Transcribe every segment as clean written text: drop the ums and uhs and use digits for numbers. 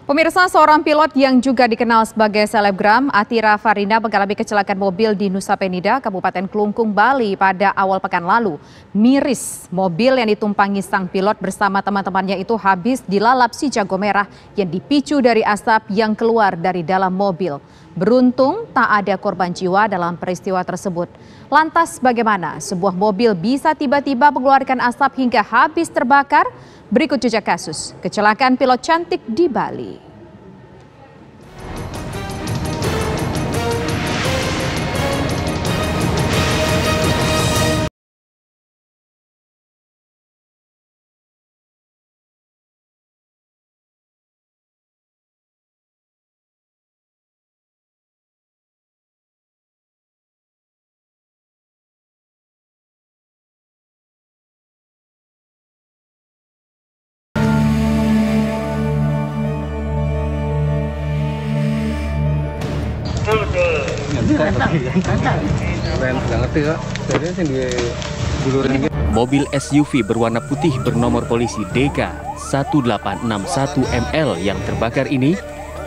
Pemirsa, seorang pilot yang juga dikenal sebagai selebgram, Atira Farina mengalami kecelakaan mobil di Nusa Penida, Kabupaten Klungkung, Bali pada awal pekan lalu. Miris, mobil yang ditumpangi sang pilot bersama teman-temannya itu habis dilalap si jago merah yang dipicu dari asap yang keluar dari dalam mobil. Beruntung tak ada korban jiwa dalam peristiwa tersebut. Lantas bagaimana sebuah mobil bisa tiba-tiba mengeluarkan asap hingga habis terbakar? Berikut jejak kasus kecelakaan pilot cantik di Bali. Mobil SUV berwarna putih bernomor polisi DK 1861ML yang terbakar ini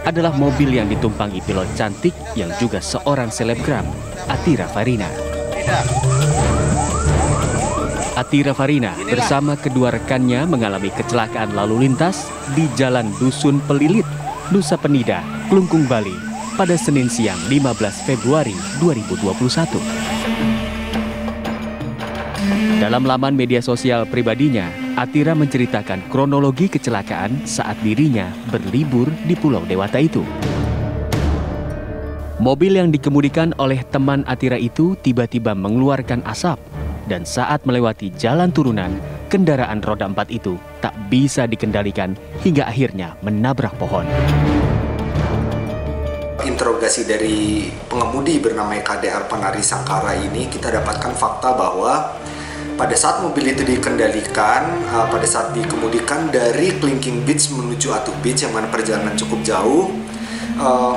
adalah mobil yang ditumpangi pilot cantik yang juga seorang selebgram, Atira Farina. Atira Farina bersama kedua rekannya mengalami kecelakaan lalu lintas di Jalan Dusun Pelilit, Nusa Penida, Klungkung, Bali pada Senin siang 15 Februari 2021. Dalam laman media sosial pribadinya, Atira menceritakan kronologi kecelakaan saat dirinya berlibur di Pulau Dewata itu. Mobil yang dikemudikan oleh teman Atira itu tiba-tiba mengeluarkan asap dan saat melewati jalan turunan, kendaraan roda 4 itu tak bisa dikendalikan hingga akhirnya menabrak pohon. Interogasi dari pengemudi bernama KDR Panari Sangkara ini, kita dapatkan fakta bahwa pada saat mobil itu dikendalikan, pada saat dikemudikan dari Klingking Beach menuju Atuk Beach yang mana perjalanan cukup jauh,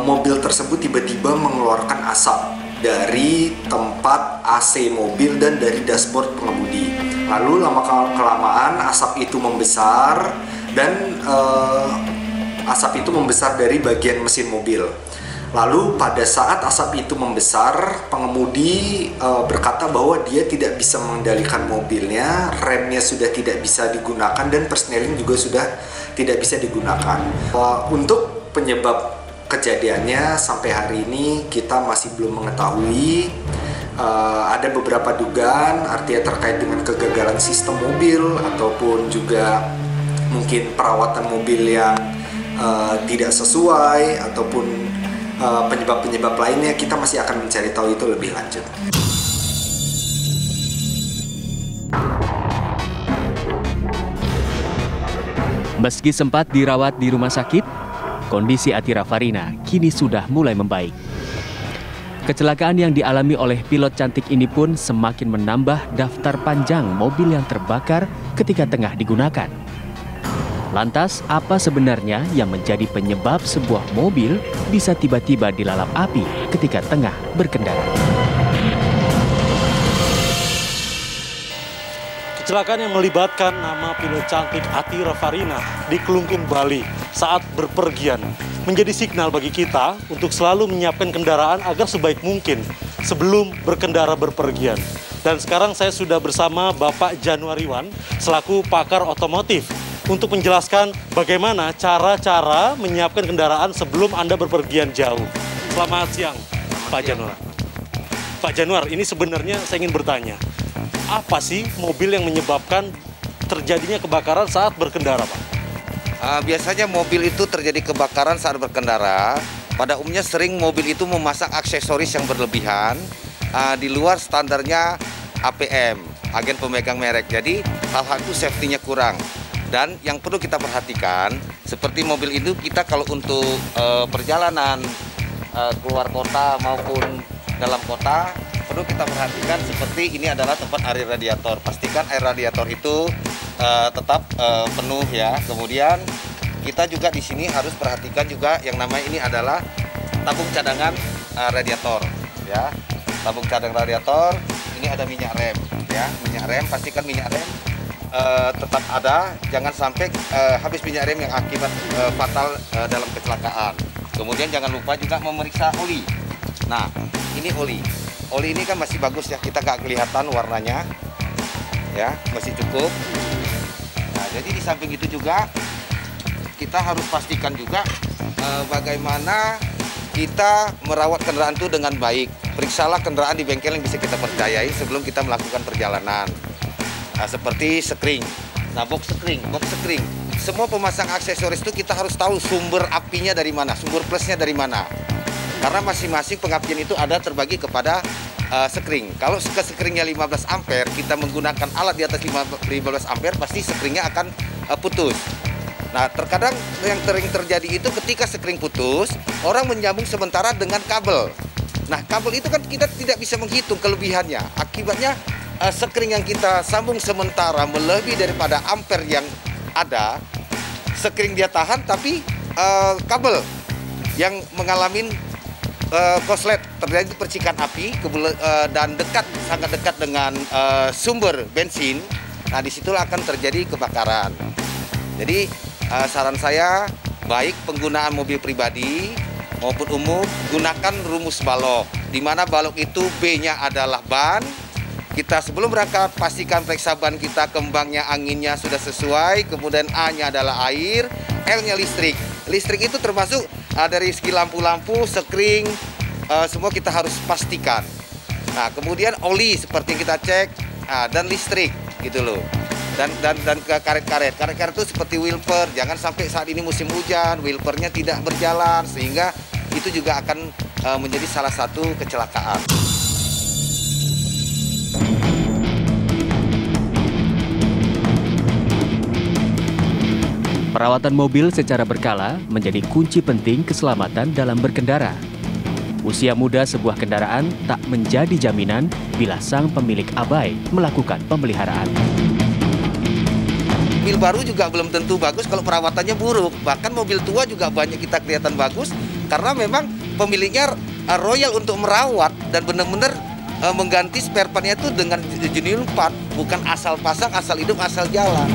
mobil tersebut tiba-tiba mengeluarkan asap dari tempat AC mobil dan dari dashboard pengemudi. Lalu lama-kelamaan asap itu membesar dan asap itu membesar dari bagian mesin mobil. Lalu pada saat asap itu membesar, pengemudi berkata bahwa dia tidak bisa mengendalikan mobilnya, remnya sudah tidak bisa digunakan dan persneling juga sudah tidak bisa digunakan. Untuk penyebab kejadiannya sampai hari ini kita masih belum mengetahui. Ada beberapa dugaan, artinya terkait dengan kegagalan sistem mobil ataupun juga mungkin perawatan mobil yang tidak sesuai ataupun penyebab-penyebab lainnya. Kita masih akan mencari tahu itu lebih lanjut. Meski sempat dirawat di rumah sakit, kondisi Atira Farina kini sudah mulai membaik. Kecelakaan yang dialami oleh pilot cantik ini pun semakin menambah daftar panjang mobil yang terbakar ketika tengah digunakan. Lantas, apa sebenarnya yang menjadi penyebab sebuah mobil bisa tiba-tiba dilalap api ketika tengah berkendara? Kecelakaan yang melibatkan nama pilot cantik Atira Farina di Klungkung, Bali saat berpergian menjadi signal bagi kita untuk selalu menyiapkan kendaraan agar sebaik mungkin sebelum berkendara berpergian. Dan sekarang saya sudah bersama Bapak Januariwan selaku pakar otomotif untuk menjelaskan bagaimana cara-cara menyiapkan kendaraan sebelum Anda berpergian jauh. Selamat siang, Pak Januar. Pak Januar, ini sebenarnya saya ingin bertanya, apa sih mobil yang menyebabkan terjadinya kebakaran saat berkendara, Pak? Biasanya mobil itu terjadi kebakaran saat berkendara. Pada umumnya sering mobil itu memasang aksesoris yang berlebihan di luar standarnya APM, agen pemegang merek. Jadi hal-hal itu safety-nya kurang. Dan yang perlu kita perhatikan, seperti mobil itu kita kalau untuk perjalanan keluar kota maupun dalam kota, perlu kita perhatikan seperti ini adalah tempat air radiator. Pastikan air radiator itu tetap penuh ya. Kemudian kita juga di sini harus perhatikan juga yang namanya ini adalah tabung cadangan radiator ya. Tabung cadangan radiator, ini ada minyak rem ya. Minyak rem, pastikan minyak rem tetap ada, jangan sampai habis minyak rem yang akibat fatal dalam kecelakaan. Kemudian jangan lupa juga memeriksa oli. Nah, ini oli. Oli ini kan masih bagus ya, kita nggak kelihatan warnanya, ya masih cukup. Nah, jadi di samping itu juga kita harus pastikan juga bagaimana kita merawat kendaraan itu dengan baik. Periksalah kendaraan di bengkel yang bisa kita percayai sebelum kita melakukan perjalanan. Nah, seperti sekring. Nah, box sekring. Semua pemasang aksesoris itu kita harus tahu sumber apinya dari mana, sumber plusnya dari mana. Karena masing-masing pengapian itu ada terbagi kepada sekring. Kalau ke sekringnya 15 ampere, kita menggunakan alat di atas 15 ampere, pasti sekringnya akan putus. Nah, terkadang yang sering terjadi itu ketika sekring putus, orang menyambung sementara dengan kabel. Nah, kabel itu kan kita tidak bisa menghitung kelebihannya. Akibatnya sekring yang kita sambung sementara melebihi daripada ampere yang ada, sekring dia tahan, tapi kabel yang mengalami konslet, terjadi percikan api dan sangat dekat dengan sumber bensin. Nah, disitulah akan terjadi kebakaran. Jadi saran saya, baik penggunaan mobil pribadi maupun umum, gunakan rumus balok, di mana balok itu B-nya adalah ban. Kita sebelum berangkat pastikan periksa ban kita, kembangnya, anginnya sudah sesuai, kemudian A-nya adalah air, L-nya listrik. Listrik itu termasuk dari segi lampu-lampu, sekring, semua kita harus pastikan. Nah, kemudian oli seperti yang kita cek, dan listrik gitu loh. Dan ke karet-karet. Karet-karet itu seperti wiper, jangan sampai saat ini musim hujan, wipernya tidak berjalan, sehingga itu juga akan menjadi salah satu kecelakaan. Perawatan mobil secara berkala menjadi kunci penting keselamatan dalam berkendara. Usia muda sebuah kendaraan tak menjadi jaminan bila sang pemilik abai melakukan pemeliharaan. Mobil baru juga belum tentu bagus kalau perawatannya buruk. Bahkan mobil tua juga banyak kita kelihatan bagus karena memang pemiliknya royal untuk merawat dan benar-benar mengganti spare partnya itu dengan genuine part, bukan asal pasang, asal hidup, asal jalan.